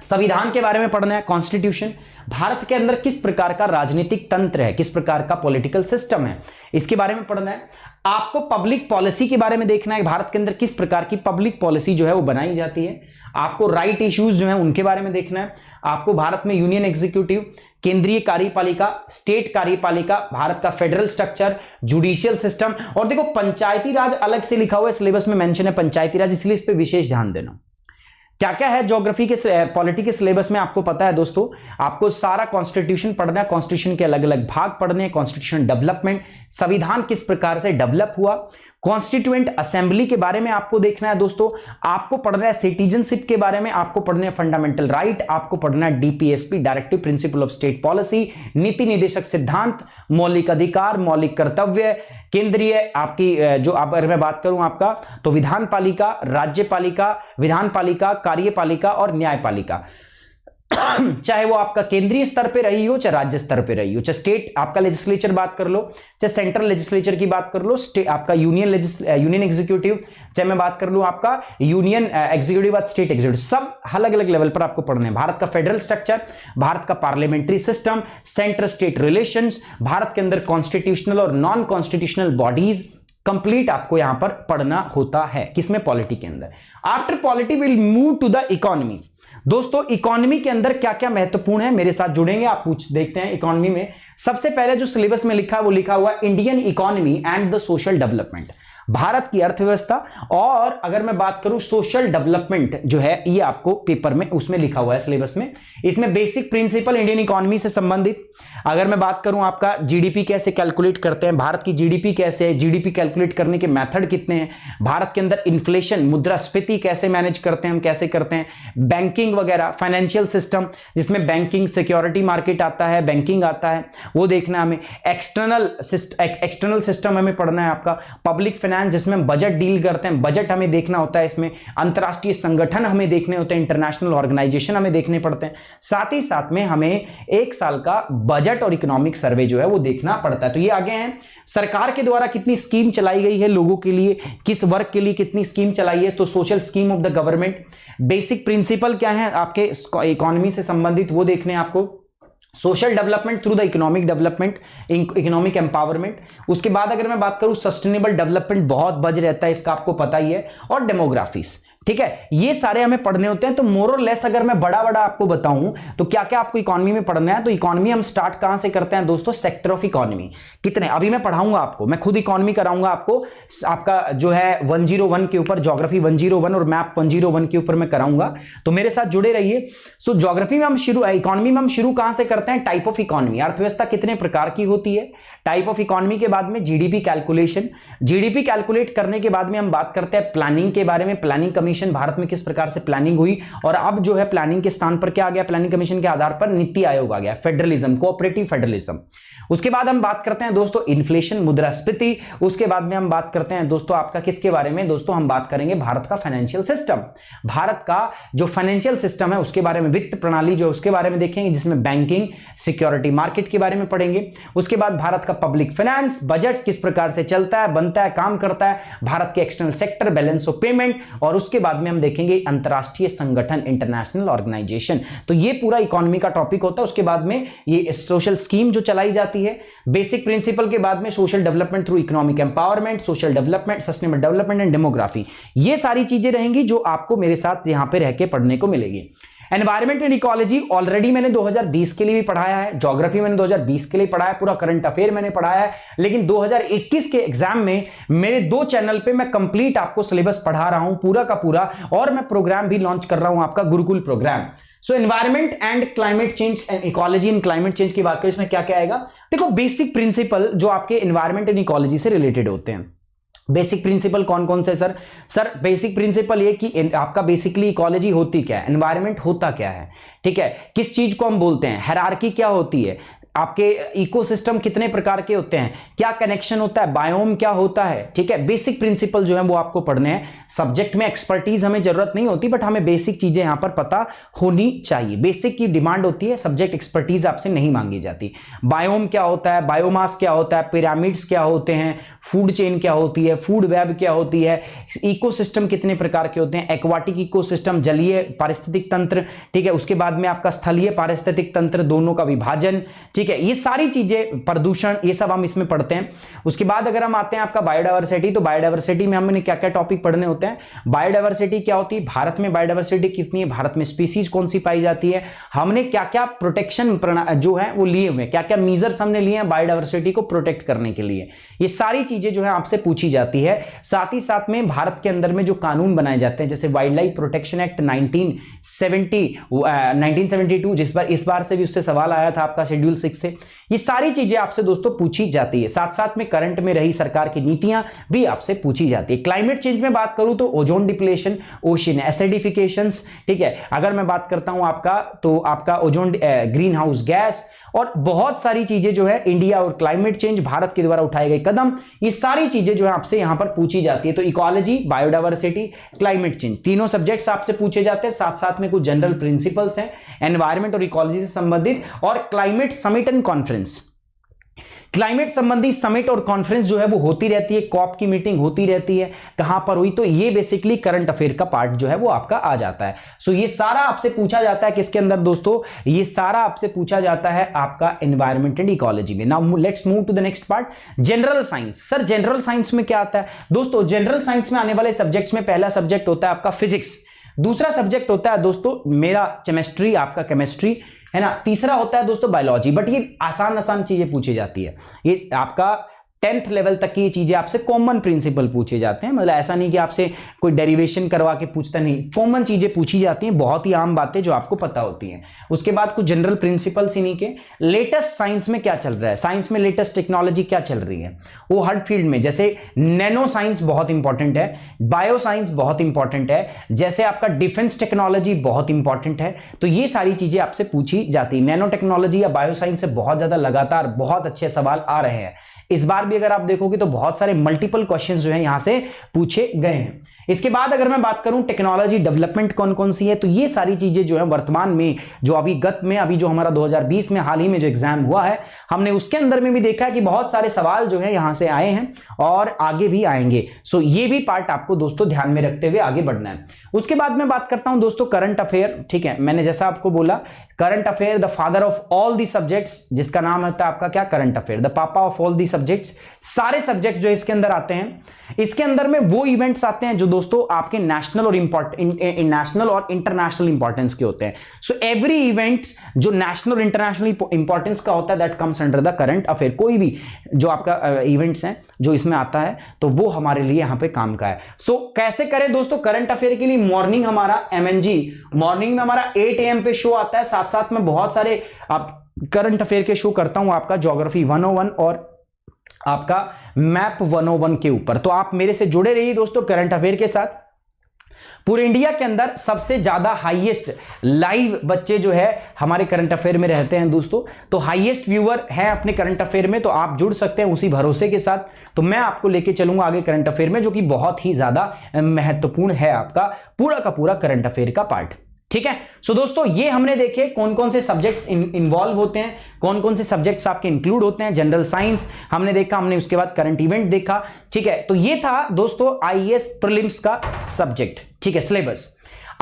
संविधान के बारे में पढ़ना है, कॉन्स्टिट्यूशन, भारत के अंदर किस प्रकार का राजनीतिक तंत्र है, किस प्रकार का पॉलिटिकल सिस्टम है, इसके बारे में पढ़ना है। आपको पब्लिक पॉलिसी के बारे में देखना है, भारत के अंदर किस प्रकार की पब्लिक पॉलिसी जो है वो बनाई जाती है। आपको राइट इश्यूज जो है उनके बारे में देखना है। आपको भारत में यूनियन एग्जीक्यूटिव, केंद्रीय कार्यपालिका, स्टेट कार्यपालिका, भारत का फेडरल स्ट्रक्चर, जुडिशियल सिस्टम, और देखो पंचायती राज अलग से लिखा हुआ है, सिलेबस में मेंशन है पंचायती राज, इसलिए इस पर विशेष ध्यान देना। क्या क्या है ज्योग्राफी के पॉलिटी के सिलेबस में आपको पता है दोस्तों, आपको सारा कॉन्स्टिट्यूशन पढ़ना है, कॉन्स्टिट्यूशन के अलग अलग भाग पढ़ने हैं, कॉन्स्टिट्यूशन डेवलपमेंट, संविधान किस प्रकार से डेवलप हुआ, कॉन्स्टिट्यूएंट असेंबली के बारे में आपको देखना है दोस्तों, आपको पढ़ना है सिटीजनशिप के बारे में, आपको पढ़ना है फंडामेंटल राइट, आपको पढ़ना है DPSP, directive principle of state policy, नीति निर्देशक सिद्धांत, मौलिक अधिकार, मौलिक कर्तव्य, केंद्रीय आपकी जो अगर मैं बात करूं आपका तो विधानपालिका, राज्यपालिका, विधानपालिका, कार्यपालिका और न्यायपालिका, चाहे वो आपका केंद्रीय स्तर पे रही हो चाहे राज्य स्तर पे रही हो, चाहे स्टेट आपका लेजिस्लेचर बात कर लो, चाहे सेंट्रल लेजिस्लेचर की बात कर लो, स्टेट आपका यूनियन एग्जीक्यूटिव, चाहे मैं बात कर लूं आपका यूनियन एग्जीक्यूटिव और स्टेट एग्जीक्यूटिव, सब अलग अलग लेवल पर आपको पढ़ने हैं। भारत का फेडरल स्ट्रक्चर, भारत का parliamentary system, centre state relations, Bharat के अंदर कॉन्स्टिट्यूशनल और नॉन कॉन्स्टिट्यूशनल बॉडीज, कंप्लीट आपको यहां पर पढ़ना होता है, किसमें, पॉलिटी के अंदर। After polity will move to the economy. दोस्तों इकोनॉमी के अंदर क्या क्या महत्वपूर्ण है, मेरे साथ जुड़ेंगे आप, पूछ देखते हैं। इकोनॉमी में सबसे पहले जो सिलेबस में लिखा है वो लिखा हुआ है Indian economy and the social development, Bharat की अर्थव्यवस्था, और अगर मैं बात करूं सोशल डेवलपमेंट जो है ये आपको पेपर में उसमें लिखा हुआ है सिलेबस में। इसमें बेसिक प्रिंसिपल इंडियन इकोनॉमी से संबंधित, अगर मैं बात करूं आपका जीडीपी कैसे कैलकुलेट करते हैं, भारत की जीडीपी कैसे है, जीडीपी कैलकुलेट करने के मेथड कितने हैं, भारत के अंदर इन्फ्लेशन मुद्रास्फीति कैसे मैनेज करते हैं हम, कैसे करते हैं, बैंकिंग वगैरह, फाइनेंशियल सिस्टम जिसमें बैंकिंग सिक्योरिटी मार्केट आता है, बैंकिंग आता है, वो देखना है हमें। एक्सटर्नल सिस्टम हमें पढ़ना है आपका, पब्लिक फाइनेंस जिसमें हम बजट डील करते हैं, बजट हमें देखना होता है इसमें, अंतरराष्ट्रीय संगठन हमें देखने होते हैं, इंटरनेशनल ऑर्गेनाइजेशन हमें देखने पड़ते हैं, साथ ही साथ में हमें एक साल का बजट और इकोनॉमिक सर्वे जो है वो देखना पड़ता है। तो ये आगे हैं, सरकार के द्वारा कितनी स्कीम चलाई गई है लोगों के लिए, किस वर्ग के लिए कितनी स्कीम चलाई है, तो social scheme of the government, basic principle क्या है आपके इकोनॉमी से संबंधित वो देखने हैं आपको, social development through the economic development, economic empowerment. उसके बाद अगर मैं बात करूं सस्टेनेबल डेवलपमेंट बहुत बज रहता है, इसका आपको पता ही है, और डेमोग्राफीज। ठीक है, ये सारे हमें पढ़ने होते हैं। तो मोर और लेस अगर मैं बड़ा बड़ा आपको बताऊं तो क्या क्या आपको इकोनॉमी में पढ़ना है, तो इकोनॉमी हम स्टार्ट कहां से करते हैं दोस्तों, सेक्टर ऑफ इकोनॉमी। कितने अभी मैं पढ़ाऊंगा आपको, मैं खुद इकोनॉमी कराऊंगा आपको, आपका जो है 101 के ऊपर, ज्योग्राफी 101 और मैप 101 के ऊपर मैं कराऊंगा, तो मेरे साथ जुड़े रहिए। सो ज्योग्राफी में हम शुरू, इकोनॉमी में हम शुरू कहां से करते हैं, टाइप ऑफ इकोनॉमी, अर्थव्यवस्था कितने प्रकार की होती है, टाइप ऑफ इकोनॉमी के बाद में जीडीपी कैलकुलेशन, जीडीपी कैलकुलेट करने के बाद में हम बात करते हैं प्लानिंग के बारे में, प्लानिंग कमीशन, भारत में किस प्रकार से प्लानिंग हुई, और अब जो है प्लानिंग के स्थान पर क्या आ गया, प्लानिंग कमीशन के आधार पर नीति आयोग आ गया, फेडरलिज्म, कोऑपरेटिव फेडरलिज्म। उसके बाद हम बात करते हैं दोस्तों इन्फ्लेशन, मुद्रास्फीति। उसके बाद में हम बात करते हैं दोस्तों आपका किसके बारे में, दोस्तों हम बात करेंगे भारत का फाइनेंशियल सिस्टम, भारत का जो फाइनेंशियल सिस्टम है उसके बारे में, वित्त प्रणाली जो उसके बारे में देखेंगे, जिसमें बैंकिंग, सिक्योरिटी मार्केट के बारे में पढ़ेंगे। उसके बाद भारत का पब्लिक फाइनेंस, बजट किस प्रकार से चलता है, बनता है, काम करता है, भारत के external sector, balance of payment, और उसके बाद में हम देखेंगे अंतरराष्ट्रीय संगठन, इंटरनेशनल ऑर्गेनाइजेशन। तो ये पूरा इकोनॉमी का टॉपिक होता है। उसके बाद में ये सोशल स्कीम जो चलाई जाती है, बेसिक प्रिंसिपल के बाद में social development through economic empowerment, social development, sustainable development and demography, ये सारी चीजें रहेंगी जो आपको मेरे साथ यहां पे रह के पढ़ने को मिलेगी। एनवायरमेंट एंड इकोलॉजी ऑलरेडी मैंने 2020 के लिए भी पढ़ाया है, ज्योग्राफी मैंने 2020 के लिए पढ़ाया, पूरा करंट अफेयर मैंने पढ़ाया है, लेकिन 2021 के एग्जाम में मेरे 2 चैनल पे मैं कंप्लीट आपको सिलेबस पढ़ा रहा हूं पूरा का पूरा, और मैं प्रोग्राम भी लॉन्च कर रहा हूं आपका Gurukul program. So environment and climate change and ecology in climate change की बात करें, इसमें क्या क्या आएगा, देखो बेसिक प्रिंसिपल जो आपके एनवायरमेंट एंड इकोलॉजी से रिलेटेड होते हैं। बेसिक प्रिंसिपल कौन कौन से सर बेसिक प्रिंसिपल ये कि आपका बेसिकली इकोलॉजी होती क्या है, एनवायरमेंट होता क्या है, ठीक है, किस चीज को हम बोलते हैं, हायरार्की क्या होती है, आपके इकोसिस्टम कितने प्रकार के होते हैं, क्या कनेक्शन होता है, बायोम क्या होता है, ठीक है, बेसिक प्रिंसिपल जो है वो आपको पढ़ने हैं। सब्जेक्ट में एक्सपर्टीज हमें जरूरत नहीं होती, बट हमें बेसिक चीजें यहां पर पता होनी चाहिए, बेसिक की डिमांड होती है, सब्जेक्ट एक्सपर्टीज आपसे नहीं मांगी जाती। बायोम क्या होता है, बायोमास क्या होता है, पिरामिड्स क्या होते हैं, फूड चेन क्या होती है, फूड वेब क्या होती है, इकोसिस्टम कितने प्रकार के होते हैं, एक्वाटिक इकोसिस्टम, जलीय पारिस्थितिक तंत्र, ठीक है, उसके बाद में आपका स्थलीय पारिस्थितिक तंत्र, दोनों का विभाजन, ठीक है, ये सारी चीजें, प्रदूषण, ये सब हम इसमें पढ़ते हैं। उसके बाद अगर हम आते हैं आपका बायोडायवर्सिटी, तो बायोडायवर्सिटी में हमने क्या क्या टॉपिक पढ़ने होते हैं, बायोडायवर्सिटी क्या होती है, भारत में बायोडायवर्सिटी कितनी है, भारत में स्पीसीज कौन सी पाई जाती है, हमने क्या क्या प्रोटेक्शन जो है वो लिए हुए, क्या क्या मीजर्स हमने लिए हैं बायोडायवर्सिटी को प्रोटेक्ट करने के लिए, ये सारी चीजें जो है आपसे पूछी जाती है। साथ ही साथ में भारत के अंदर में जो कानून बनाए जाते हैं, जैसे वाइल्ड लाइफ प्रोटेक्शन एक्ट 1972, इस बार से भी उससे सवाल आया था आपका शेड्यूल 6 से, ये सारी चीजें आपसे दोस्तों पूछी जाती है। साथ साथ में करंट में रही सरकार की नीतियां भी आपसे पूछी जाती है। क्लाइमेट चेंज में बात करूं तो ओजोन डिप्लेशन, ओशन एसिडिफिकेशंस, ठीक है, अगर मैं बात करता हूं आपका, तो आपका ओजोन ग्रीन हाउस गैस, और बहुत सारी चीजें जो है इंडिया और क्लाइमेट चेंज, भारत के द्वारा उठाए गए कदम, ये सारी चीजें जो है आपसे यहां पर पूछी जाती है। तो इकोलॉजी, बायोडायवर्सिटी, क्लाइमेट चेंज, तीनों सब्जेक्ट्स आपसे पूछे जाते हैं। साथ साथ में कुछ जनरल प्रिंसिपल्स हैं एनवायरमेंट और इकोलॉजी से संबंधित, और climate summit and conference, climate संबंधी समिट और कॉन्फ्रेंस जो है वो होती रहती है, कॉप की मीटिंग होती रहती है, कहां पर हुई, तो ये बेसिकली करंट अफेयर का पार्ट जो है वो आपका आ जाता है। सो ये सारा आपसे पूछा जाता है किसके अंदर दोस्तों, ये सारा आपसे पूछा जाता है आपका एनवायरमेंट एंड इकोलॉजी में। Now let's move to the next part, general science. Sir general science में क्या आता है दोस्तों, जनरल साइंस में आने वाले सब्जेक्ट्स में पहला सब्जेक्ट होता है आपका फिजिक्स, दूसरा सब्जेक्ट होता है दोस्तों मेरा केमिस्ट्री, आपका केमिस्ट्री है ना, तीसरा होता है दोस्तों बायोलॉजी। बट ये आसान चीजें पूछी जाती है, ये आपका 10th लेवल तक की ये चीजें आपसे कॉमन प्रिंसिपल पूछे जाते हैं, मतलब ऐसा नहीं कि आपसे कोई डेरिवेशन करवा के पूछता, नहीं, कॉमन चीजें पूछी जाती हैं, बहुत ही आम बातें जो आपको पता होती हैं। उसके बाद कुछ जनरल प्रिंसिपल्स इन्हीं के। लेटेस्ट साइंस में क्या चल रहा है, साइंस में लेटेस्ट टेक्नोलॉजी क्या चल रही है, वो हर फील्ड में, जैसे नैनो साइंस बहुत इंपॉर्टेंट है, बायो साइंस बहुत इंपॉर्टेंट है, जैसे आपका डिफेंस टेक्नोलॉजी बहुत इंपॉर्टेंट है, तो ये सारी चीजें आपसे पूछी जाती है। नैनो टेक्नोलॉजी या बायो साइंस से बहुत ज्यादा लगातार बहुत अच्छे सवाल आ रहे हैं। इस बार भी अगर आप देखोगे तो बहुत सारे मल्टीपल क्वेश्चंस जो हैं यहां से पूछे गए हैं। इसके बाद अगर मैं बात करूं टेक्नोलॉजी डेवलपमेंट कौन कौन सी है, तो ये सारी चीजें जो है वर्तमान में, जो अभी जो हमारा 2020 में हाल ही में जो एग्जाम हुआ है, हमने उसके अंदर में भी देखा है कि बहुत सारे सवाल जो है यहां से आए हैं और आगे भी आएंगे। सो ये भी पार्ट आपको दोस्तों ध्यान में रखते हुए आगे बढ़ना है। उसके बाद मैं बात करता हूं दोस्तों करंट अफेयर, ठीक है, मैंने जैसा आपको बोला current affair the father of all the subjects, जिसका नाम होता है आपका क्या, करंट अफेयर, द पापा ऑफ ऑल दी सब्जेक्ट्स। सारे सब्जेक्ट्स जो इसके अंदर आते हैं, इसके अंदर में वो इवेंट्स आते हैं जो दोस्तों आपके नेशनल और इंटरनेशनल इंपॉर्टेंस के होते हैं। सो एवरी इवेंट्स जो नेशनल और इंटरनेशनल इंपॉर्टेंस का होता है that comes under the current affair. कोई भी जो आपका इवेंट्स हैं जो इसमें आता है तो वो हमारे लिए यहां पे काम का है। सो कैसे करें दोस्तों करंट अफेयर के लिए? मॉर्निंग हमारा MNG मॉर्निंग में हमारा 8 AM पे शो आता है, साथ साथ में बहुत सारे आप करंट अफेयर के शो करता हूं, आपका ज्योग्राफी 101 और आपका मैप 101 के ऊपर। तो आप मेरे से जुड़े रहिए दोस्तों करंट अफेयर के साथ। पूरे इंडिया के अंदर सबसे ज्यादा हाईएस्ट लाइव बच्चे जो है हमारे करंट अफेयर में रहते हैं दोस्तों, तो हाईएस्ट व्यूअर है अपने करंट अफेयर में, तो आप जुड़ सकते हैं उसी भरोसे के साथ। तो मैं आपको लेके चलूंगा आगे करंट अफेयर में, जो कि बहुत ही ज्यादा महत्वपूर्ण है आपका पूरा का पूरा करंट अफेयर का पार्ट। ठीक है, सो दोस्तों ये हमने देखे कौन कौन से सब्जेक्ट्स इन्वॉल्व होते हैं, कौन कौन से सब्जेक्ट्स आपके इंक्लूड होते हैं। जनरल साइंस हमने देखा, हमने उसके बाद करंट इवेंट देखा। ठीक है, तो ये था दोस्तों आईएएस प्रीलिम्स का सब्जेक्ट। ठीक है, सिलेबस।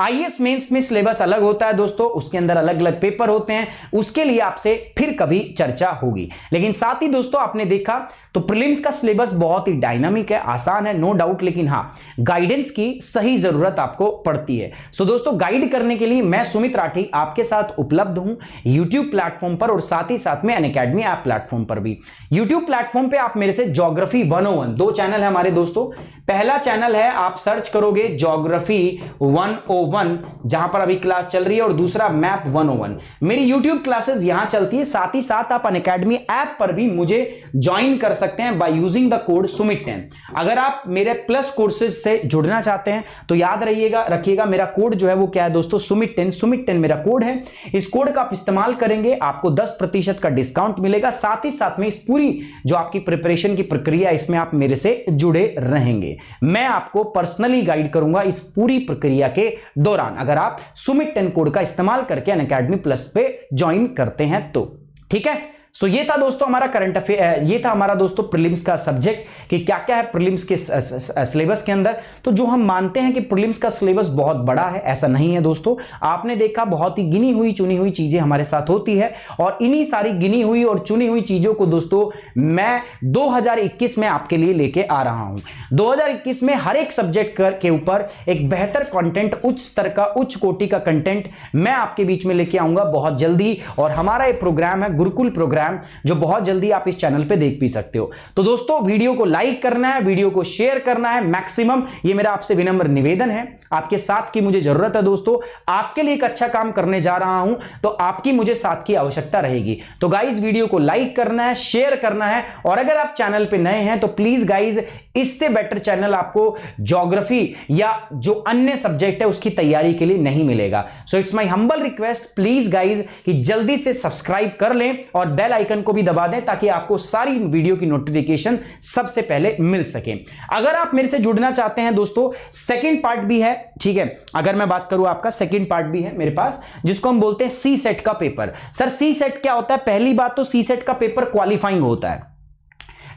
आईएएस मेंस में सिलेबस अलग होता है दोस्तों, उसके अंदर अलग अलग पेपर होते हैं, उसके लिए आपसे फिर कभी चर्चा होगी। लेकिन साथ ही दोस्तों आपने देखा तो प्रीलिम्स का सिलेबस बहुत ही डायनामिक है, आसान है, नो डाउट, लेकिन हाँ गाइडेंस की सही जरूरत आपको पड़ती है। सो दोस्तों गाइड करने के लिए मैं सुमित राठी आपके साथ उपलब्ध हूं यूट्यूब प्लेटफॉर्म पर और साथ ही साथ में अनअकैडमी ऐप प्लेटफॉर्म पर भी। यूट्यूब प्लेटफॉर्म पे आप मेरे से ज्योग्राफी 101, 2 चैनल है हमारे दोस्तों। पहला चैनल है, आप सर्च करोगे ज्योग्राफी 101 जहां पर अभी क्लास चल रही है, और दूसरा मैप 101। मेरी यूट्यूब क्लासेस यहां चलती है, साथ ही साथ आप अनअकैडमी ऐप पर भी मुझे ज्वाइन कर सकते हैं बाय यूजिंग द कोड सुमित10। अगर आप मेरे प्लस कोर्सेज से जुड़ना चाहते हैं तो याद रखिएगा मेरा कोड जो है वो क्या है दोस्तों, सुमित10। सुमित10 मेरा कोड है, इस कोड का आप इस्तेमाल करेंगे आपको 10% का डिस्काउंट मिलेगा। साथ ही साथ में इस पूरी जो आपकी प्रिपरेशन की प्रक्रिया, इसमें आप मेरे से जुड़े रहेंगे। मैं आपको पर्सनली गाइड करूंगा इस पूरी प्रक्रिया के दौरान, अगर आप सुमित10 कोड का इस्तेमाल करके अनअकैडमी प्लस पे ज्वाइन करते हैं तो। ठीक है, सो ये था दोस्तों हमारा करंट अफेयर, ये था हमारा दोस्तों प्रीलिम्स का सब्जेक्ट कि क्या क्या है प्रीलिम्स के सिलेबस के अंदर। तो जो हम मानते हैं कि प्रीलिम्स का सिलेबस बहुत बड़ा है, ऐसा नहीं है दोस्तों। आपने देखा बहुत ही गिनी हुई चुनी हुई चीजें हमारे साथ होती है, और इन्हीं सारी गिनी हुई और चुनी हुई चीजों को दोस्तों मैं 2021 में आपके लिए लेके आ रहा हूं। 2021 में हर एक सब्जेक्ट के ऊपर एक बेहतर कंटेंट, उच्च स्तर का, उच्च कोटि का कंटेंट मैं आपके बीच में लेके आऊंगा बहुत जल्दी। और हमारा ये प्रोग्राम है गुरुकुल प्रोग्राम, जो बहुत जल्दी आप इस चैनल पे देख भी सकते हो। तो दोस्तों वीडियो को लाइक करना है, वीडियो को शेयर करना है मैक्सिमम, ये मेरा आपसे विनम्र निवेदन है। आपके साथ की मुझे जरूरत है दोस्तों, आपके लिए एक अच्छा काम करने जा रहा हूं तो आपकी मुझे साथ की आवश्यकता रहेगी। तो गाइस वीडियो को लाइक करना है, शेयर करना है, और अगर आप चैनल पे नए हैं तो प्लीज गाइस इससे बेटर चैनल आपको ज्योग्राफी या जो अन्य सब्जेक्ट है उसकी तैयारी के लिए नहीं मिलेगा। सो it's my humble request, please guys कि जल्दी से सब्सक्राइब कर लें और बेल आइकन को भी दबा दें ताकि आपको सारी वीडियो की नोटिफिकेशन सबसे पहले मिल सके। अगर आप मेरे से जुड़ना चाहते हैं दोस्तों, सेकंड पार्ट भी है। ठीक है, अगर मैं बात करूं आपका सेकंड पार्ट भी है मेरे पास, जिसको हम बोलते हैं सी सेट का पेपर। सर सी सेट क्या होता है? पहली बात तो सी सेट का पेपर क्वालिफाइंग होता है,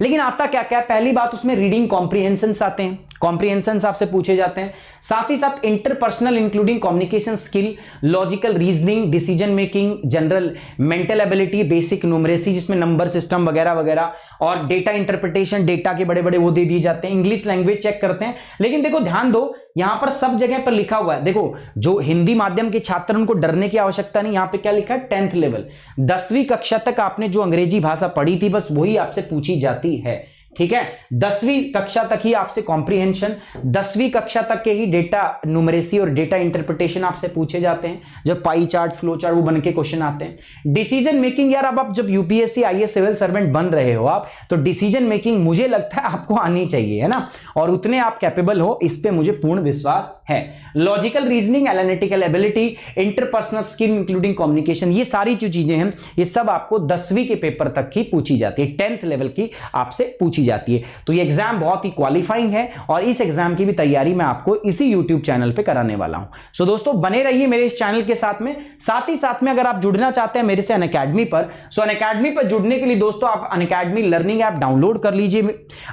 लेकिन आता क्या क्या है? पहली बात उसमें रीडिंग कॉम्प्रिहेंशंस आते हैं, कॉम्प्रिहेंशंस आपसे पूछे जाते हैं। साथ ही साथ interpersonal including communication skill, logical reasoning, decision making, general mental ability, basic numeracy जिसमें नंबर सिस्टम वगैरह वगैरह, और डेटा इंटरप्रिटेशन, डेटा के बड़े बड़े वो दे दिए जाते हैं। इंग्लिश लैंग्वेज चेक करते हैं। लेकिन देखो ध्यान दो, यहां पर सब जगह पर लिखा हुआ है, देखो जो हिंदी माध्यम के छात्र उनको डरने की आवश्यकता नहीं। यहां पे क्या लिखा है? 10th लेवल, 10वीं कक्षा तक आपने जो अंग्रेजी भाषा पढ़ी थी बस वही आपसे पूछी जाती है। ठीक है, 10वीं कक्षा तक ही आपसे कॉम्प्रिहेंशन, 10वीं कक्षा तक के ही डेटा न्यूमरेसी और डेटा इंटरप्रिटेशन आपसे पूछे जाते हैं। जब पाई चार्ट, फ्लो चार्ट वो बन के क्वेश्चन आते हैं। डिसीजन मेकिंग, यार अब आप जब यूपीएससी आईएएस सिविल सर्वेंट बन रहे हो आप, तो डिसीजन मेकिंग मुझे लगता है आपको आनी चाहिए, है ना, और उतने आप कैपेबल हो, इस पे मुझे पूर्ण विश्वास है। Logical reasoning, analytical ability, interpersonal skill including communication, ये सारी जो चीजें हैं ये सब आपको 10वीं के पेपर तक की पूछी जाती है, 10th लेवल की आपसे पूछी पूछी जाती है। तो ये एग्जाम बहुत ही क्वालिफाइंग है और इस एग्जाम की भी तैयारी मैं आपको इसी यूट्यूब चैनल पे कराने वाला हूं। सो दोस्तों बने रहिए मेरे इस चैनल के साथ में। साथ ही साथ में अगर आप जुड़ना चाहते हैं मेरे से अनअकैडमी पर, सो अनअकैडमी पर जुड़ने के लिए दोस्तों आप अनअकैडमी लर्निंग ऐप डाउनलोड कर लीजिए।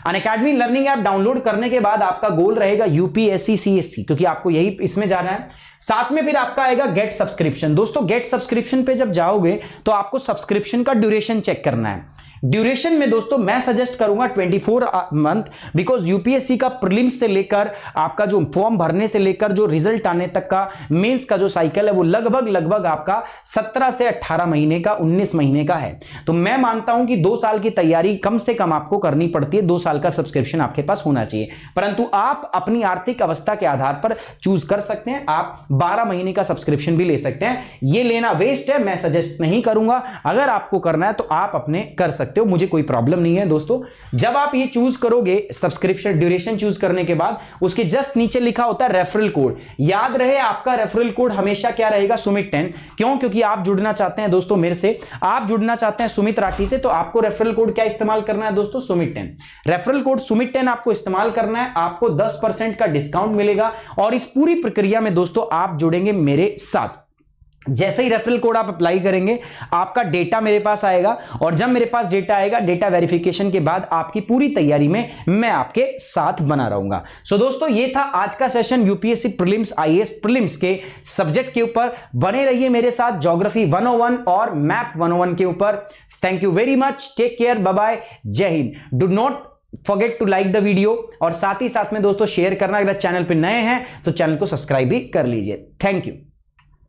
अनअकैडमी लर्निंग ऐप डाउनलोड करने के बाद आपका गोल रहेगा यूपीएससी सीएससी, क्योंकि आपको यही इसमें जाना है। साथ में फिर आपका आएगा गेट सब्सक्रिप्शन। दोस्तों गेट सब्सक्रिप्शन पे जब जाओगे तो आपको सब्सक्रिप्शन का ड्यूरेशन चेक करना है। ड्यूरेशन में दोस्तों मैं सजेस्ट करूंगा 24 मंथ, बिकॉज यूपीएससी का प्रीलिम्स से लेकर आपका जो फॉर्म भरने से लेकर जो रिजल्ट आने तक का मेंस का जो साइकिल है वो लगभग आपका 17 से 18 महीने का, 19 महीने का है। तो मैं मानता हूं कि 2 साल की तैयारी कम से कम आपको करनी पड़ती है। 2 साल का सब्सक्रिप्शन आपके पास होना चाहिए, परंतु आप अपनी आर्थिक अवस्था के आधार पर चूज कर सकते हैं। आप 12 महीने का सब्सक्रिप्शन भी ले सकते हैं। ये लेना वेस्ट है, मैं सजेस्ट नहीं करूंगा। अगर आपको करना है तो आप अपने कर सकते हो, मुझे कोई प्रॉब्लम नहीं है। दोस्तों जब आप ये चूज करोगे सब्सक्रिप्शन ड्यूरेशन चूज करने के बाद उसके जस्ट नीचे लिखा होता है रेफरल कोड। याद रहे आपका रेफरल कोड हमेशा क्या रहेगा? सुमित 10। क्यों? क्योंकि आप जुड़ना चाहते हैं दोस्तों मेरे से, आप जुड़ना चाहते हैं सुमित राठी से, तो आपको रेफरल कोड क्या इस्तेमाल करना है दोस्तों? सुमित 10। रेफरल कोड सुमित 10 आपको इस्तेमाल करना है। आपको 10% का डिस्काउंट मिलेगा और इस पूरी प्रक्रिया में दोस्तों आप जुड़ेंगे मेरे साथ। जैसे ही रेफरल कोड आप अप्लाई करेंगे आपका डेटा मेरे पास आएगा और जब मेरे पास डेटा आएगा, डेटा वेरिफिकेशन के बाद आपकी पूरी तैयारी में मैं आपके साथ बना रहूंगा। सो दोस्तों ये था आज का session UPSC prelims IAS prelims के सब्जेक्ट के ऊपर। बने रहिए मेरे साथ ज्योग्राफी 101 और मैप 101 के ऊपर। Thank you very much, take care, bye bye, जय Hind. Do not forget to like the video और साथ ही साथ में दोस्तों शेयर करना। अगर चैनल पे नए हैं तो चैनल को सब्सक्राइब भी कर लीजिए। Thank you.